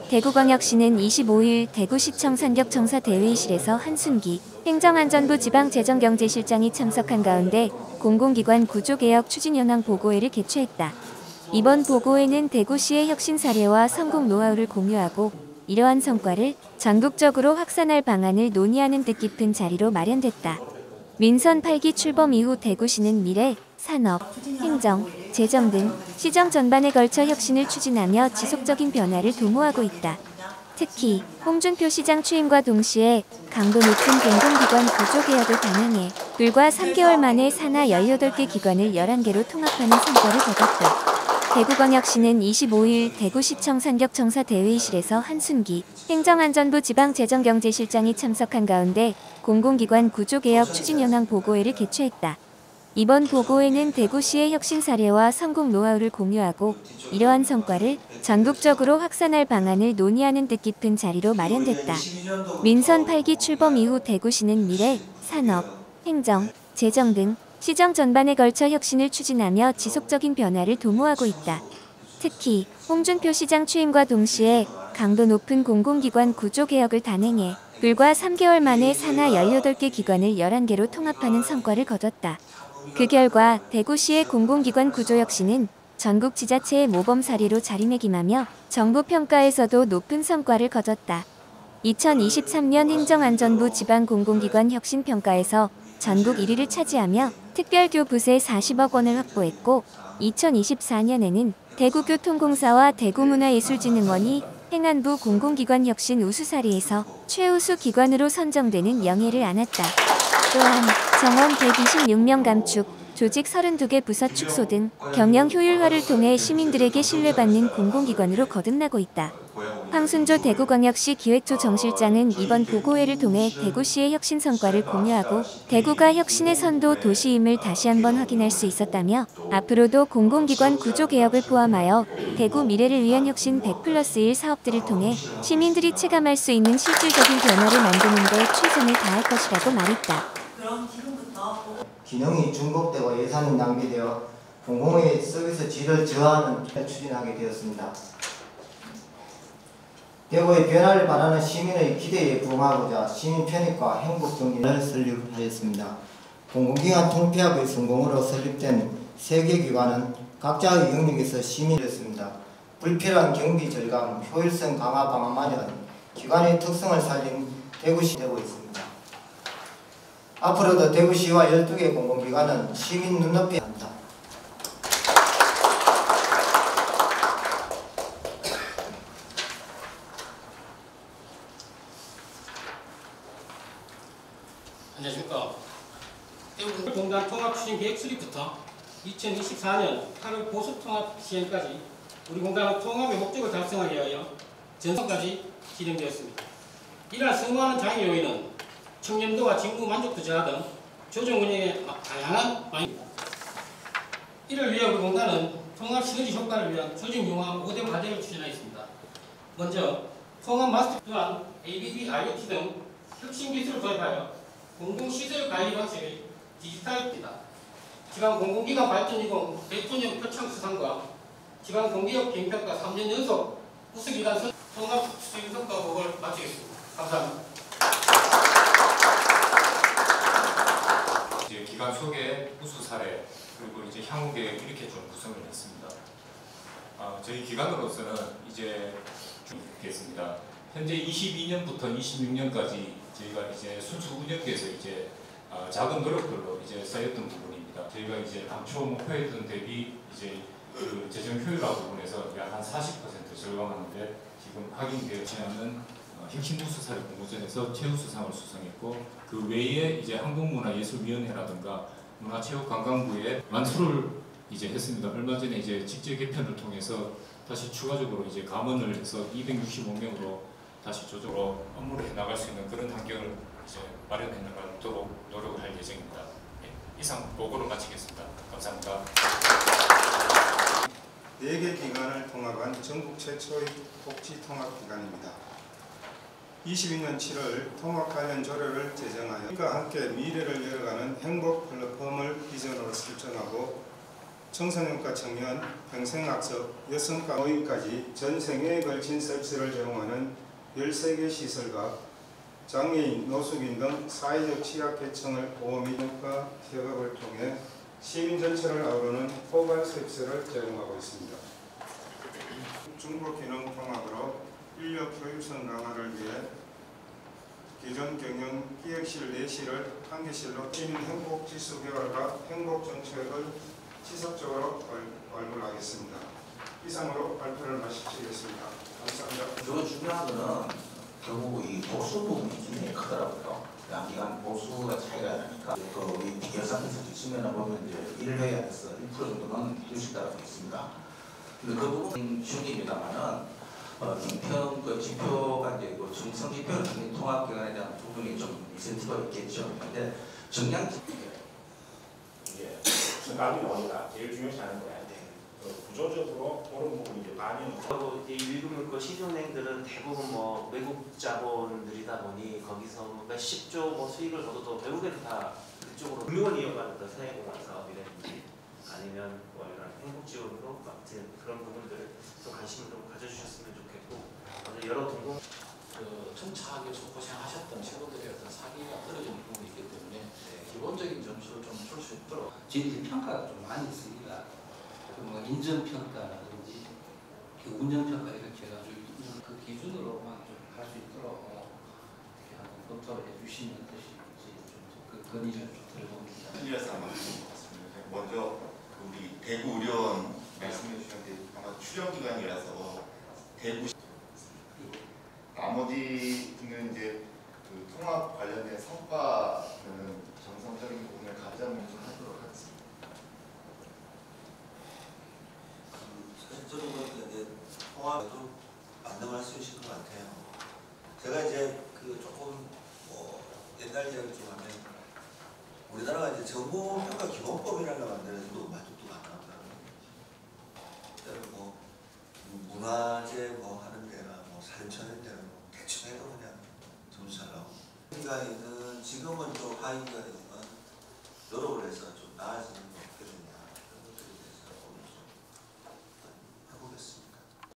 대구광역시는 25일 대구시청 산격청사 대회의실에서 한순기 행정안전부 지방재정경제실장이 참석한 가운데 공공기관 구조개혁 추진 현황 보고회를 개최했다. 이번 보고회는 대구시의 혁신 사례와 성공 노하우를 공유하고 이러한 성과를 전국적으로 확산할 방안을 논의하는 뜻깊은 자리로 마련됐다. 민선 8기 출범 이후 대구시는 미래, 산업, 행정, 재정 등 시정 전반에 걸쳐 혁신을 추진하며 지속적인 변화를 도모하고 있다. 특히 홍준표 시장 취임과 동시에 강도 높은 공공기관 구조개혁을 단행해 불과 3개월 만에 산하 18개 기관을 11개로 통합하는 성과를 거뒀다. 대구광역시는 25일 대구시청 산격청사 대회의실에서 한순기 행정안전부 지방재정경제실장이 참석한 가운데 공공기관 구조개혁 추진 현황 보고회를 개최했다. 이번 보고회는 대구시의 혁신 사례와 성공 노하우를 공유하고 이러한 성과를 전국적으로 확산할 방안을 논의하는 뜻깊은 자리로 마련됐다. 민선 8기 출범 이후 대구시는 미래, 산업, 행정, 재정 등 시정 전반에 걸쳐 혁신을 추진하며 지속적인 변화를 도모하고 있다. 특히 홍준표 시장 취임과 동시에 강도 높은 공공기관 구조개혁을 단행해 불과 3개월 만에 산하 18개 기관을 11개로 통합하는 성과를 거뒀다. 그 결과 대구시의 공공기관 구조혁신은 전국 지자체의 모범 사례로 자리매김하며 정부 평가에서도 높은 성과를 거뒀다. 2023년 행정안전부 지방공공기관 혁신평가에서 전국 1위를 차지하며 특별교부세 40억 원을 확보했고 2024년에는 대구교통공사와 대구문화예술진흥원이 행안부 공공기관 혁신 우수사례에서 최우수 기관으로 선정되는 영예를 안았다. 또한 정원 126명 감축, 조직 32개 부서 축소 등 경영 효율화를 통해 시민들에게 신뢰받는 공공기관으로 거듭나고 있다. 황순조 대구광역시 기획조 정실장은 이번 보고회를 통해 대구시의 혁신 성과를 공유하고 대구가 혁신의 선도 도시임을 다시 한번 확인할 수 있었다며 앞으로도 공공기관 구조개혁을 포함하여 대구 미래를 위한 혁신 100+1 사업들을 통해 시민들이 체감할 수 있는 실질적인 변화를 만드는 데 최선을 다할 것이라고 말했다. 기능이 중복되고 예산이 낭비되어 공공의 서비스 질을 저하하는 추진하게 되었습니다. 대구의 변화를 바라는 시민의 기대에 부응하고자 시민 편익과 행복 정의를 설립하였습니다. 공공기관 통폐합의 성공으로 설립된 3개 기관은 각자의 영역에서 시민이었습니다. 불필요한 경비 절감, 효율성 강화 방안 마련, 기관의 특성을 살린 대구시 되고 있습니다. 앞으로도 대구시와 12개 공공기관은 시민 눈높이에 한다. 안녕하십니까. 대구공단 통합추진계획 수립부터 2024년 8월 보수통합 시행까지 우리 공단은 통합의 목적을 달성하기 위하여 전선까지 진행되었습니다. 이러한 성공하는 장애 요인은 청렴도와 직무 만족도 저하 등 조정 운영의 다양한 방향입니다. 이를 위해 우리 공단은 통합 시너지 효과를 위한 조직 융화 5대 과제를 추진하였습니다. 먼저 통합 마스터 또한 ABB, IoT 등 혁신 기술을 도입하여 공공시설 관리 방식의 디지털입니다. 지방 공공기관 발전이공 대통령 표창 수상과 지방 공기업 경평가 3년 연속 우수기관 통합 수행 성과 보고를 마치겠습니다. 감사합니다. 이제 기관 소개, 우수 사례, 그리고 이제 향후 계획 이렇게 좀 구성을 했습니다. 저희 기관으로서는 이제 겠습니다. 현재 22년부터 26년까지 저희가 이제 순수 운영계에서 이제 작은 노력들로 이제 쌓였던 부분입니다. 저희가 이제 당초 목표했던 대비 이제 그 재정 효율화 부분에서 약 한 40% 절감하는데 지금 확인되지 않는 혁신 우수사례 공모전에서 최우수상을 수상했고 그 외에 이제 한국문화예술위원회라든가 문화체육관광부에 완수를 이제 했습니다. 얼마 전에 이제 직제 개편을 통해서 다시 추가적으로 이제 감원을 해서 265명으로 다시 조정으로 업무를 해나갈 수 있는 그런 환경을 이제 마련해 나가도록 노력을 할 예정입니다. 이상 보고를 마치겠습니다. 감사합니다. 4개 기관을 통합한 전국 최초의 복지통합기관입니다. 22년 7월 통합 관련 조례를 제정하여 이와 함께 미래를 열어가는 행복 플랫폼을 비전으로 설정하고 청소년과 청년, 평생학습, 여성과 노인까지 전 생애에 걸친 서비스를 제공하는 13개 시설과 장애인, 노숙인 등 사회적 취약계층을 보호 및 평가 협업을 통해 시민 전체를 아우르는 포괄 서비스를 제공하고 있습니다. 중복기능 통합으로 인력 교육선 강화를 위해 기존 경영 기획실 4실을 한 개실로 시민 행복지수 개발과 행복정책을 지속적으로 발굴하겠습니다. 이상으로 발표를 마치겠습니다. 감사합니다. 더 중요한 거는 결국 이 보수 부분이 굉장히 크더라고요. 양기간 보수가 차이가 나니까 또이 예산에서 지치면 보면 이제 1회에서 1% 정도는 유식다라고 있습니다. 근데 그 부분은 중입니다만은 지표가 이제 정성 지표는 당연히 통합기관에 대한 부분이 좀 인센티브가 있겠죠. 근데 정량 이게 증가하는 원이다. 제일 중요시 하는 거야. 구조적으로 그런 부분이 이제 반영. 그리고 일금 그 시중은행들은 대부분 뭐 외국 자본들이다 보니 거기서 뭐 몇십조 뭐 수익을 거둬도 결국에는 다 그쪽으로 금융을 이용하는 어떤 사회공헌 사업이라든지 아니면 뭐 이런 행복지원으로 같은 그런 부분들을 좀 관심을 좀 가져주셨으면 좋겠고 여러 공공 천차하게 고생하셨던 친구들의 어떤 사기가 떨어지는 부분이 있기 때문에 기본적인 점수를 좀 줄 수 있도록 저희들이 평가가 좀 많이 있으니까 뭐 인정평가라든지 운영평가 이렇게 해가지고 그 기준으로만 좀 할 수 있도록 이렇게 한번 검토를 해주시면 되실지 그 건의를 좀 드려봅니다. 틀려서 아마 그런 것 같습니다. 먼저 우리 대구 의료원 말씀해 주셨는데 아마 출연 기간이라서 대구 나머지는 이제 그 통합 관련된 성과는 정성적인 부분을 가져오는 좀 하도록 하겠습니다. 사실 저는 보니까 이제 통합도 만능할 수 있을 것 같아요. 제가 이제 그 조금 뭐 옛날 이야기 좀 하면 우리나라가 이제 정보평가 기본법이라는 걸 만들어도 만족도가 안 나온다는 거예요. 뭐 문화재 뭐 하는 데나 뭐 사진촬영 데나 뭐 대충 해도 그냥 점수 잘 나오고 기간에는 지금은 좀 하위 기간이지만 노력을 해서 좀 나아지는 것 같아요.